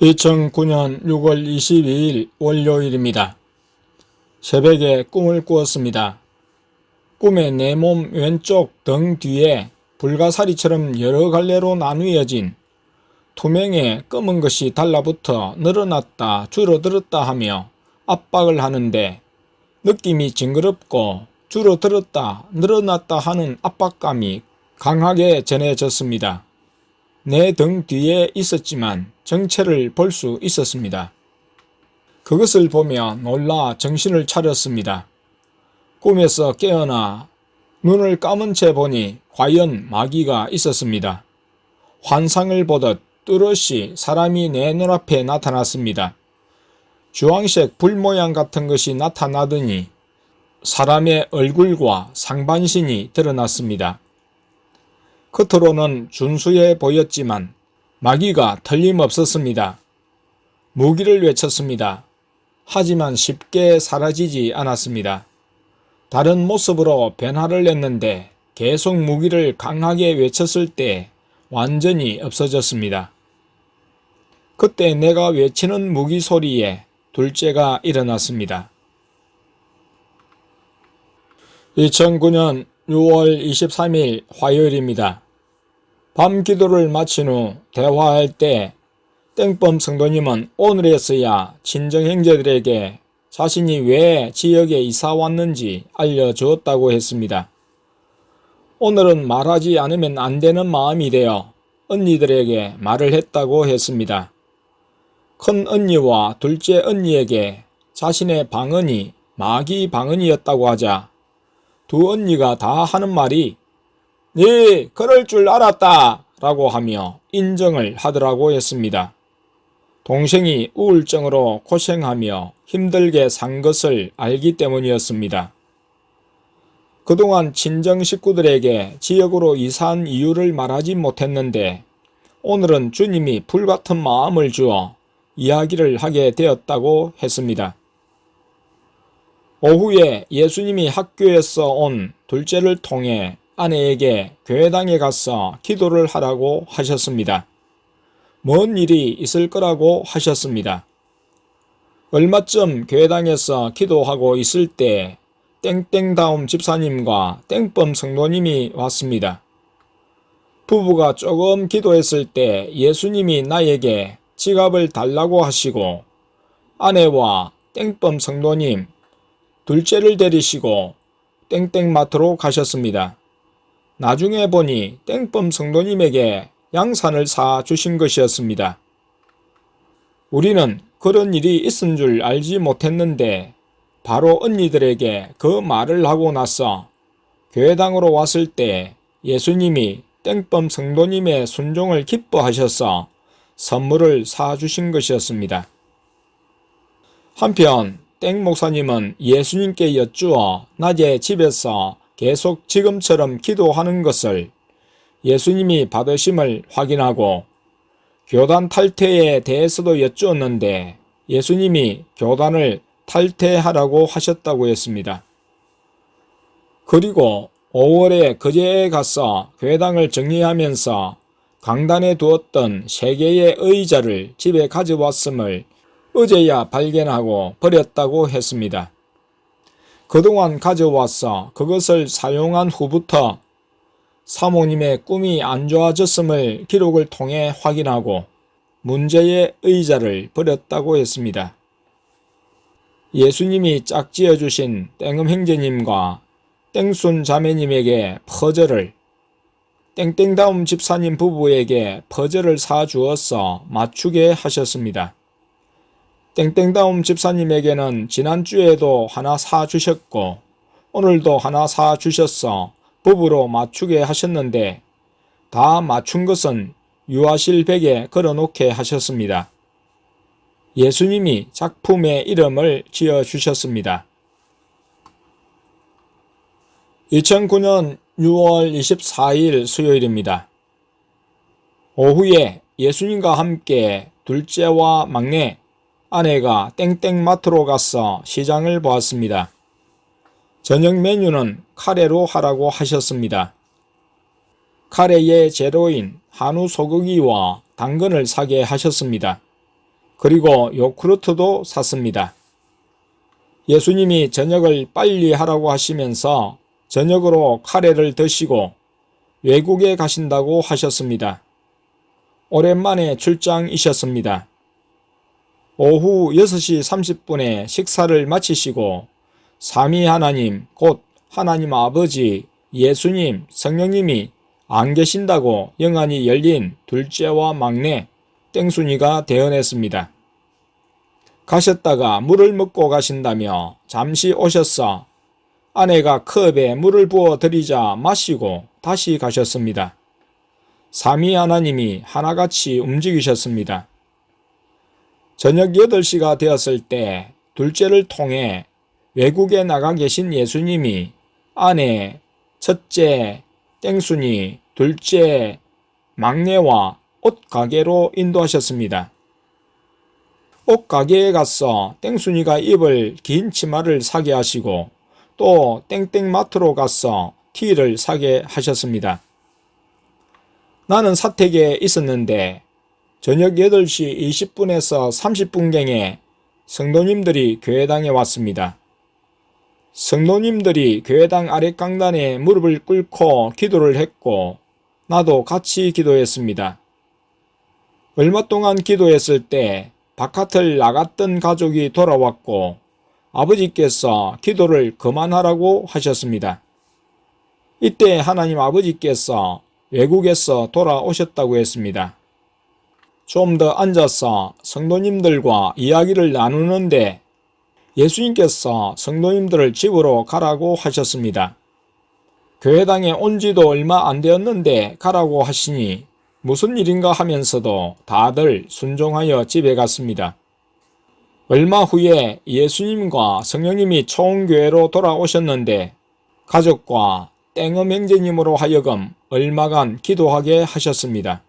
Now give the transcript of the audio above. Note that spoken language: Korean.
2009년 6월 22일 월요일입니다. 새벽에 꿈을 꾸었습니다. 꿈에 내 몸 왼쪽 등 뒤에 불가사리처럼 여러 갈래로 나누어진 투명의 검은 것이 달라붙어 늘어났다 줄어들었다 하며 압박을 하는데 느낌이 징그럽고 줄어들었다 늘어났다 하는 압박감이 강하게 전해졌습니다. 내 등 뒤에 있었지만 정체를 볼 수 있었습니다. 그것을 보며 놀라 정신을 차렸습니다. 꿈에서 깨어나 눈을 감은 채 보니 과연 마귀가 있었습니다. 환상을 보듯 뚜렷이 사람이 내 눈앞에 나타났습니다. 주황색 불 모양 같은 것이 나타나더니 사람의 얼굴과 상반신이 드러났습니다. 겉으로는 준수해 보였지만 마귀가 틀림없었습니다. 무기를 외쳤습니다. 하지만 쉽게 사라지지 않았습니다. 다른 모습으로 변화를 냈는데 계속 무기를 강하게 외쳤을 때 완전히 없어졌습니다. 그때 내가 외치는 무기 소리에 둘째가 일어났습니다. 2009년 6월 23일 화요일입니다. 밤 기도를 마친 후 대화할 때 땡범 성도님은 오늘에서야 친정 형제들에게 자신이 왜 지역에 이사 왔는지 알려주었다고 했습니다. 오늘은 말하지 않으면 안 되는 마음이 되어 언니들에게 말을 했다고 했습니다. 큰 언니와 둘째 언니에게 자신의 방언이 마귀 방언이었다고 하자 두 언니가 다 하는 말이 네 그럴 줄 알았다 라고 하며 인정을 하더라고 했습니다. 동생이 우울증으로 고생하며 힘들게 산 것을 알기 때문이었습니다. 그동안 친정 식구들에게 지역으로 이사한 이유를 말하지 못했는데 오늘은 주님이 불같은 마음을 주어 이야기를 하게 되었다고 했습니다. 오후에 예수님이 학교에서 온 둘째를 통해 아내에게 교회당에 가서 기도를 하라고 하셨습니다. 뭔 일이 있을 거라고 하셨습니다. 얼마쯤 교회당에서 기도하고 있을 때 땡땡다움 집사님과 땡범 성도님이 왔습니다. 부부가 조금 기도했을 때 예수님이 나에게 지갑을 달라고 하시고 아내와 땡범 성도님, 둘째를 데리시고 땡땡마트로 가셨습니다. 나중에 보니 땡범 성도님에게 양산을 사 주신 것이었습니다. 우리는 그런 일이 있은 줄 알지 못했는데 바로 언니들에게 그 말을 하고 나서 교회당으로 왔을 때 예수님이 땡범 성도님의 순종을 기뻐하셔서 선물을 사 주신 것이었습니다. 한편 땡 목사님은 예수님께 여쭈어 낮에 집에서 계속 지금처럼 기도하는 것을 예수님이 받으심을 확인하고 교단 탈퇴에 대해서도 여쭈었는데 예수님이 교단을 탈퇴하라고 하셨다고 했습니다. 그리고 5월에 거제에 가서 회당을 정리하면서 강단에 두었던 3개의 의자를 집에 가져왔음을 어제야 발견하고 버렸다고 했습니다. 그동안 가져와서 그것을 사용한 후부터 사모님의 꿈이 안 좋아졌음을 기록을 통해 확인하고 문제의 의자를 버렸다고 했습니다. 예수님이 짝지어 주신 땡음 형제님과 땡순 자매님에게 퍼즐을, 땡땡다움 집사님 부부에게 퍼즐을 사주어서 맞추게 하셨습니다. 땡땡다움 집사님에게는 지난주에도 하나 사주셨고 오늘도 하나 사주셔서 부부로 맞추게 하셨는데 다 맞춘 것은 유아실 벽에 걸어놓게 하셨습니다. 예수님이 작품의 이름을 지어주셨습니다. 2009년 6월 24일 수요일입니다. 오후에 예수님과 함께 둘째와 막내, 아내가 땡땡마트로 가서 시장을 보았습니다. 저녁 메뉴는 카레로 하라고 하셨습니다. 카레의 재료인 한우 소고기와 당근을 사게 하셨습니다. 그리고 요구르트도 샀습니다. 예수님이 저녁을 빨리 하라고 하시면서 저녁으로 카레를 드시고 외국에 가신다고 하셨습니다. 오랜만에 출장이셨습니다. 오후 6시 30분에 식사를 마치시고 삼위 하나님, 곧 하나님 아버지, 예수님, 성령님이 안 계신다고 영안이 열린 둘째와 막내 땡순이가 대언했습니다. 가셨다가 물을 먹고 가신다며 잠시 오셔서 아내가 컵에 물을 부어 드리자 마시고 다시 가셨습니다. 삼위 하나님이 하나같이 움직이셨습니다. 저녁 8시가 되었을 때 둘째를 통해 외국에 나가 계신 예수님이 아내, 첫째, 땡순이, 둘째, 막내와 옷가게로 인도하셨습니다. 옷가게에 가서 땡순이가 입을 긴 치마를 사게 하시고 또 땡땡마트로 가서 티를 사게 하셨습니다. 나는 사택에 있었는데 저녁 8시 20분에서 30분경에 성도님들이 교회당에 왔습니다. 성도님들이 교회당 아랫강단에 무릎을 꿇고 기도를 했고 나도 같이 기도했습니다. 얼마 동안 기도했을 때 바깥을 나갔던 가족이 돌아왔고 아버지께서 기도를 그만하라고 하셨습니다. 이때 하나님 아버지께서 외국에서 돌아오셨다고 했습니다. 좀 더 앉아서 성도님들과 이야기를 나누는데 예수님께서 성도님들을 집으로 가라고 하셨습니다. 교회당에 온 지도 얼마 안 되었는데 가라고 하시니 무슨 일인가 하면서도 다들 순종하여 집에 갔습니다. 얼마 후에 예수님과 성령님이 총교회로 돌아오셨는데 가족과 땡엄 형제님으로 하여금 얼마간 기도하게 하셨습니다.